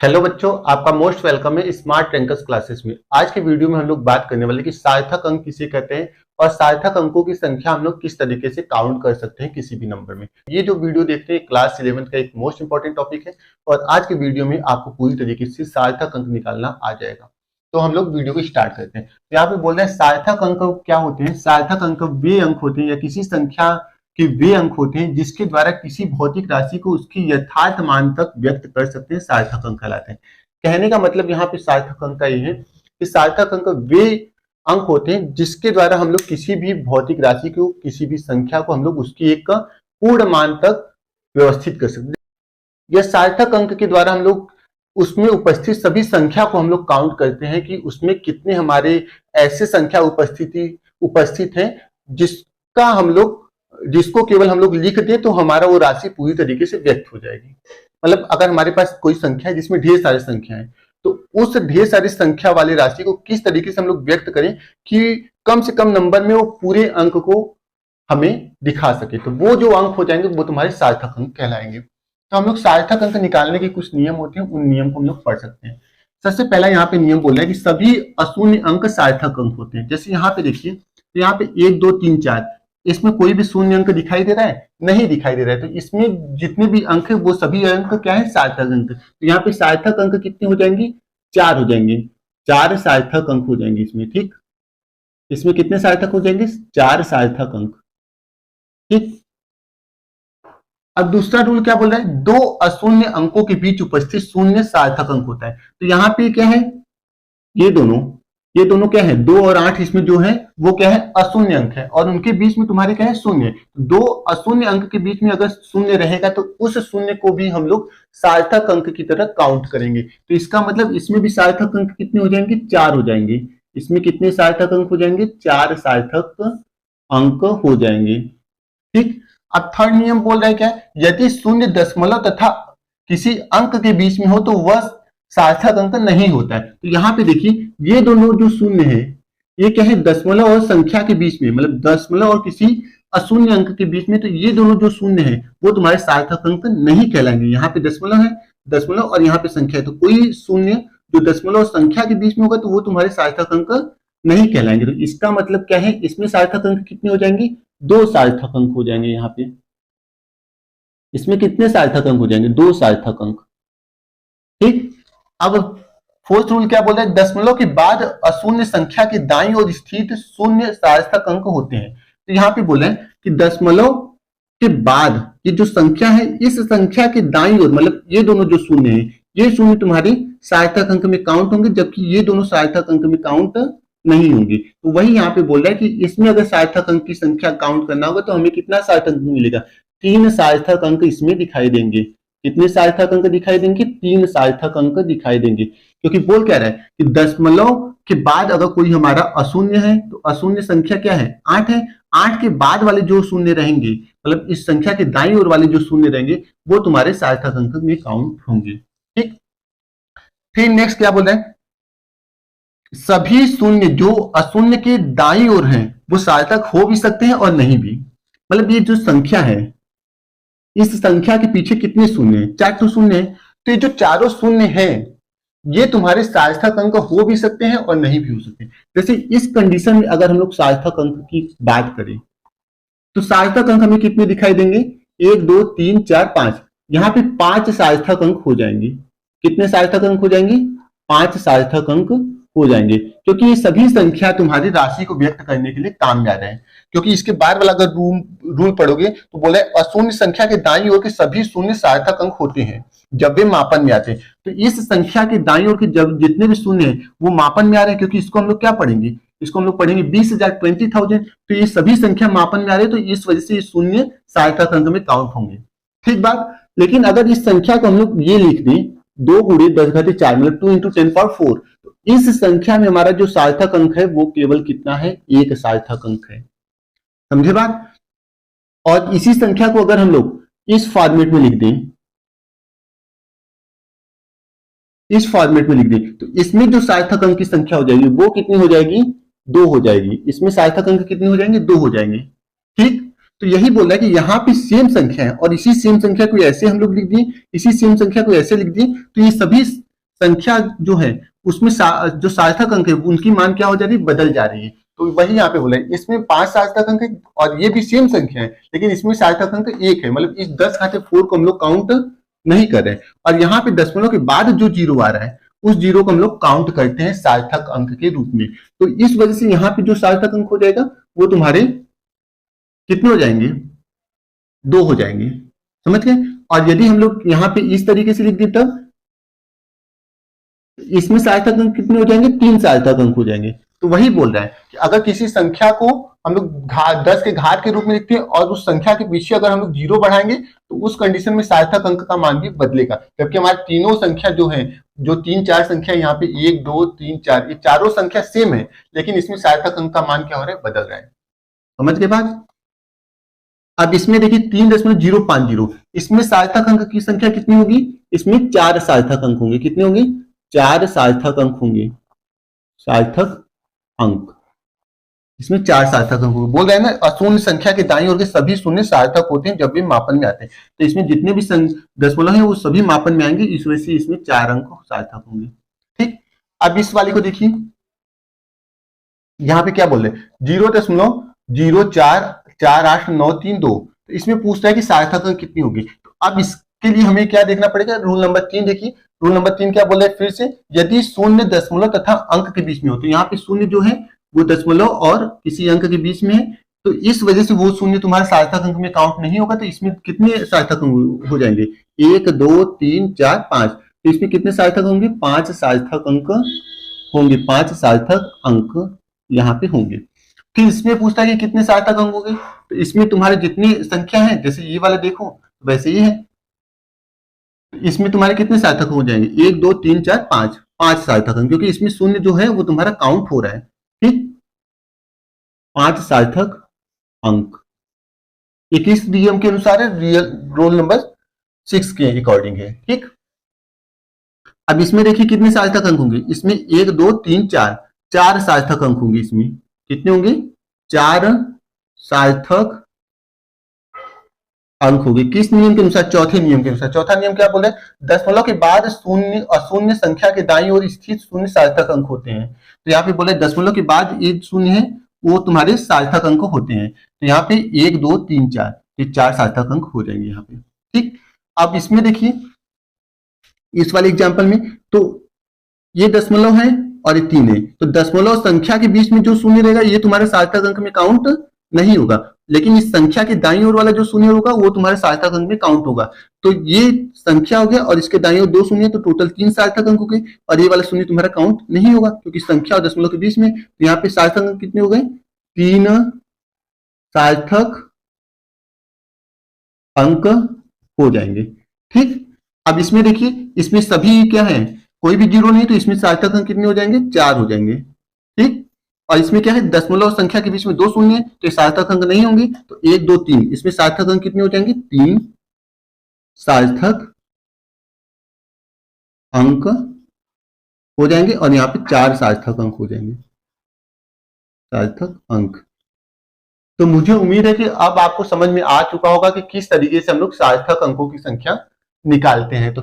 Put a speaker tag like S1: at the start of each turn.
S1: Hello बच्चों, आपका most welcome है स्मार्ट रैंकर्स क्लासेस में। आज के वीडियो में हम लोग बात करने वाले कि सार्थक अंक किसे कहते हैं और सार्थक अंकों की संख्या हम लोग किस तरीके से काउंट कर सकते हैं किसी भी नंबर में। ये जो वीडियो देखते हैं क्लास 11 का एक मोस्ट इंपॉर्टेंट टॉपिक है और आज के वीडियो में आपको पूरी तरीके से सार्थक अंक निकालना आ जाएगा। तो हम लोग वीडियो को स्टार्ट करते हैं। तो यहाँ पे बोल रहे हैं सार्थक अंक क्या होते हैं। सार्थक अंक वे अंक होते हैं या किसी संख्या कि वे अंक होते हैं जिसके द्वारा किसी भौतिक राशि को उसकी यथार्थ मान तक व्यक्त कर सकते हैं, सार्थक अंक कहलाते हैं। कहने का मतलब यहाँ पे सार्थक अंक का ये है कि सार्थक अंक वे अंक होते हैं जिसके द्वारा हम लोग किसी भी भौतिक राशि को, किसी भी संख्या को हम लोग उसकी एक पूर्ण मान तक व्यवस्थित कर सकते हैं। यह सार्थक अंक के द्वारा हम लोग उसमें उपस्थित सभी संख्या को हम लोग काउंट करते हैं कि उसमें कितने हमारे ऐसे संख्या उपस्थित है जिसको केवल हम लोग लिख दें तो हमारा वो राशि पूरी तरीके से व्यक्त हो जाएगी। मतलब अगर हमारे पास कोई संख्या है जिसमें ढेर सारी संख्या है तो उस ढेर सारी संख्या वाली राशि को किस तरीके से हम लोग व्यक्त करें कि कम से कम नंबर में वो पूरे अंक को हमें दिखा सके, तो वो जो अंक हो जाएंगे वो तुम्हारे सार्थक अंक कहलाएंगे। तो हम लोग सार्थक अंक निकालने के कुछ नियम होते हैं, उन नियम को हम लोग पढ़ सकते हैं। सबसे पहला यहाँ पे नियम बोल रहा है कि सभी अशून्य अंक सार्थक अंक होते हैं। जैसे यहाँ पे देखिए, तो यहाँ पे 1 2 3 4, इसमें कोई भी शून्य अंक दिखाई दे रहा है? नहीं दिखाई दे रहा है। तो इसमें जितने भी अंक है वो सभी अंक क्या है? सार्थक अंक। तो यहाँ पे सार्थक अंक कितने हो जाएंगे? 4 हो जाएंगे। 4 सार्थक अंक हो जाएंगे इसमें। ठीक, इसमें कितने सार्थक हो जाएंगे? 4 सार्थक अंक। ठीक, अब दूसरा रूल क्या बोल रहा है? दो अशून्य अंकों के बीच उपस्थित शून्य सार्थक अंक होता है। तो यहाँ पे क्या है? ये दोनों क्या है? 2 और 8, इसमें जो है वो क्या है? अशून्य अंक है और उनके बीच में तुम्हारे क्या है? शून्य। दो अशून्य अंक के बीच में अगर शून्य रहेगा तो उस शून्य को भी हम लोग सार्थक अंक की तरह काउंट करेंगे। तो इसका मतलब इसमें भी सार्थक अंक कितने हो जाएंगे? 4 हो जाएंगे। इसमें कितने सार्थक अंक हो जाएंगे? 4 सार्थक अंक हो जाएंगे। ठीक, अब थर्ड नियम बोल रहा है क्या? यदि शून्य दशमलव तथा किसी अंक के बीच में हो तो वह सार्थक अंक नहीं होता है। तो यहाँ पे देखिए, ये दोनों जो शून्य है ये क्या है? दशमलव और संख्या के बीच में, मतलब दशमलव और किसी अशून्य अंक के बीच में। तो ये दोनों जो शून्य है वो तुम्हारे सार्थक अंक नहीं कहलाएंगे। यहाँ पे दशमलव है, दशमलव और यहाँ पे संख्या है, तो कोई शून्य जो दशमलव और संख्या के बीच में होगा तो वो तुम्हारे सार्थक अंक नहीं कहलाएंगे। तो इसका मतलब क्या है? इसमें सार्थक अंक कितने हो जाएंगे? 2 सार्थक अंक हो जाएंगे। यहाँ पे इसमें कितने सार्थक अंक हो जाएंगे? 2 सार्थक अंक। ठीक, अब फोर्थ रूल क्या बोल रहा है? दशमलव के बाद अशून्य संख्या के दाईं ओर स्थित शून्य सार्थक अंक होते हैं। तो यहाँ पे बोले कि दशमलव के बाद ये जो संख्या है, इस संख्या के दाईं ओर, मतलब ये दोनों जो शून्य है, ये शून्य तुम्हारे सार्थक अंक में काउंट होंगे, जबकि ये दोनों सार्थक अंक में काउंट नहीं होंगे। तो वही यहाँ पे बोल रहा है कि इसमें अगर सार्थक अंक की संख्या काउंट करना होगा तो हमें कितना सार्थक अंक मिलेगा? 3 सार्थक अंक इसमें दिखाई देंगे। कितने सार्थक अंक दिखाई देंगे? 3 सार्थक अंक दिखाई देंगे। क्योंकि बोल क्या रहा है कि दशमलव के बाद अगर कोई हमारा अशून्य है तो अशून्य संख्या क्या है? 8 है। 8 के बाद वाले जो शून्य रहेंगे, मतलब इस संख्या के दाईं ओर वाले जो शून्य रहेंगे वो तुम्हारे सार्थक अंक में काउंट होंगे। ठीक, फिर नेक्स्ट क्या बोल रहे हैं? सभी शून्य जो अशून्य के दाईं ओर हैं वो सार्थक हो भी सकते हैं और नहीं भी। मतलब ये जो संख्या है, इस संख्या के पीछे कितने शून्य हैं? 4 तो शून्य है। तो ये जो चारों शून्य हैं ये तुम्हारे सार्थक अंक हो भी सकते हैं और नहीं भी हो सकते। जैसे इस कंडीशन में अगर हम लोग सार्थक अंक की बात करें तो सार्थक अंक हमें कितने दिखाई देंगे? 1 2 3 4 5। यहाँ पे 5 सार्थक अंक हो जाएंगे। कितने सार्थक अंक हो जाएंगे? 5 सार्थक अंक हो जाएंगे, क्योंकि ये सभी संख्या तुम्हारी राशि को व्यक्त करने के लिए काम में आ रहे हैं। क्योंकि इसके बाद वाला अगर रूल पढ़ोगे तो बोला है अशून्य संख्या के दाईं ओर के सभी शून्य सार्थक अंक होते हैं जब वे मापन में आते हैं। तो इस संख्या के दाईं ओर के जब जितने भी शून्य हैं वो मापन में आ रहे हैं, क्योंकि इसको हम लोग क्या पढ़ेंगे? इसको हम लोग पढ़ेंगे 20,000 20,000। तो ये सभी संख्या मापन में आ रहे हैं, तो इस वजह से ये शून्य सार्थक अंक में काउंट होंगे। ठीक बात। लेकिन अगर इस संख्या को हम लोग ये लिख दें 2 × 10⁻⁴, मतलब 2 × 10⁴, तो इस संख्या में हमारा जो सार्थक अंक है वो केवल कितना है? 1 सार्थक अंक है। समझे बात? और इसी संख्या को अगर हम लोग इस फॉर्मेट में लिख दें, तो इसमें जो सार्थक अंक की संख्या हो जाएगी वो कितनी हो जाएगी? 2 हो जाएगी। इसमें सार्थक अंक कितने हो जाएंगे? 2 हो जाएंगे। ठीक, तो यही बोल रहा है कि यहाँ पे सेम संख्या है और इसी सेम संख्या को ऐसे हम लोग लिख दिए, इसी सेम संख्या को ऐसे लिख दिए, तो ये सभी संख्या जो है उसमें जो सार्थक अंक है उनकी मान क्या हो जा रही है, बदल जा रही है। तो वही यहाँ पे बोला है, इसमें 5 सार्थक अंक है और ये भी सेम संख्या है, लेकिन इसमें सार्थक अंक 1 है, मतलब इस 10⁻4 को हम लोग काउंट नहीं कर रहे हैं। और यहाँ पे दशमलव के बाद जो जीरो आ रहा है उस जीरो को हम लोग काउंट करते हैं सार्थक अंक के रूप में। तो इस वजह से यहाँ पे जो सार्थक अंक हो जाएगा वो तुम्हारे कितने हो जाएंगे, 2 हो जाएंगे, समझ गए। और यदि हम लोग यहाँ पे इस तरीके से लिख दें तब इसमें सार्थक अंक कितने हो जाएंगे, 3 सार्थक अंक हो जाएंगे। तो वही बोल रहा है कि अगर किसी संख्या को हम लोग 10 के घात के रूप में लिखते हैं और उस संख्या के पीछे अगर हम लोग जीरो बढ़ाएंगे तो उस कंडीशन में सार्थक अंक का मान भी बदलेगा। जबकि हमारे तीनों संख्या जो है, जो 3-4 संख्या यहाँ पे 1 2 3 4, ये चारों संख्या सेम है, लेकिन इसमें सार्थक अंक का मान क्या हो रहा है, बदल रहा है। समझ के बाद अब इसमें देखिए 3.050, इसमें सार्थक अंक की संख्या कितनी होगी, इसमें 4 सार्थक अंक होंगे। कितने होंगे, 4 सार्थक अंक होंगे। सार्थक अंक, इसमें 4 सार्थक अंक होंगे। बोल रहे हैं ना, अशून्य संख्या के दाईं ओर के सभी शून्य सार्थक होते हैं जब भी मापन में आते हैं। तो इसमें जितने भी दशमलव हैं वो सभी मापन में आएंगे, इस वजह से इसमें 4 अंक सार्थक होंगे। ठीक, अब इस वाले को देखिए, यहाँ पे क्या बोल रहे हैं, 0.04489332। तो इसमें पूछ रहा है कि सार्थक अंक कितनी होगी। तो अब इसके लिए हमें क्या देखना पड़ेगा, रूल नंबर 3 देखिए। रूल नंबर 3 क्या बोल रहा है फिर से, यदि शून्य दशमलव तथा अंक के बीच में हो, तो यहाँ पे शून्य जो है वो दशमलव और किसी अंक के बीच में है, तो इस वजह से वो शून्य तुम्हारा सार्थक अंक में काउंट नहीं होगा। तो इसमें कितने सार्थक अंक हो जाएंगे, 1 2 3 4 5। तो इसमें कितने सार्थक होंगे, 5 सार्थक अंक होंगे। 5 सार्थक अंक यहाँ पे होंगे। फिर इसमें पूछता है कि कितने सार्थक अंक होंगे, तो इसमें तुम्हारे जितनी संख्या है, जैसे ये वाला देखो वैसे ही है, इसमें तुम्हारे कितने सार्थक हो जाएंगे, 1 2 3 4 5, 5 सार्थक अंक, क्योंकि इसमें शून्य जो है वो तुम्हारा काउंट हो रहा है। ठीक, 5 सार्थक अंक, ये किस नियम के अनुसार है, रियल रोल नंबर 6 के अकॉर्डिंग है। ठीक, अब इसमें देखिए कितने सार्थक अंक होंगे, इसमें 1 2 3 4, 4 सार्थक अंक होंगे। इसमें कितने होंगे, 4 सार्थक अंक होंगे। किस नियम के अनुसार, चौथे नियम के अनुसार। चौथा नियम क्या बोल रहे हैं, दशमलव के बाद शून्य अशून्य संख्या के दाईं ओर स्थित शून्य सार्थक अंक होते हैं। तो यहाँ पे बोले दशमलव के बाद एक शून्य है वो तुम्हारे सार्थक अंक होते हैं। तो यहाँ पे 1 2 3 4, ये 4 सार्थक अंक हो जाएंगे यहाँ पे। ठीक, अब इसमें देखिए इस वाले एग्जाम्पल में, तो ये दशमलव है और ये 3 है, तो दशमलव संख्या के बीच में जो शून्य रहेगा ये तुम्हारे सार्थक अंक में काउंट नहीं होगा, लेकिन इस संख्या के दाईं ओर वाला जो शून्य होगा वो तुम्हारे सार्थक अंक में काउंट होगा। तो ये संख्या हो गया और इसके दाईं ओर 2 शून्य, तो टोटल 3 सार्थक अंक हो गए, और ये वाला शून्य तुम्हारा काउंट नहीं होगा क्योंकि संख्या और दशमलव के बीच में। तो यहाँ पे सार्थक अंक कितने हो गए, 3 सार्थक अंक हो जाएंगे। ठीक, अब इसमें देखिए, इसमें सभी क्या है, कोई भी जीरो नहीं, तो इसमें सार्थक अंक कितने हो जाएंगे, 4 हो जाएंगे। ठीक, और इसमें क्या है, दशमलव संख्या के बीच में 2 शून्य है, तो सार्थक अंक नहीं होंगे। तो 1 2 3, इसमें सार्थक अंक कितने हो जाएंगे, 3 सार्थक अंक हो जाएंगे, और यहाँ पे 4 सार्थक अंक हो जाएंगे, सार्थक अंक। तो मुझे उम्मीद है कि अब आपको समझ में आ चुका होगा कि किस तरीके से हम लोग सार्थक अंकों की संख्या निकालते हैं। तो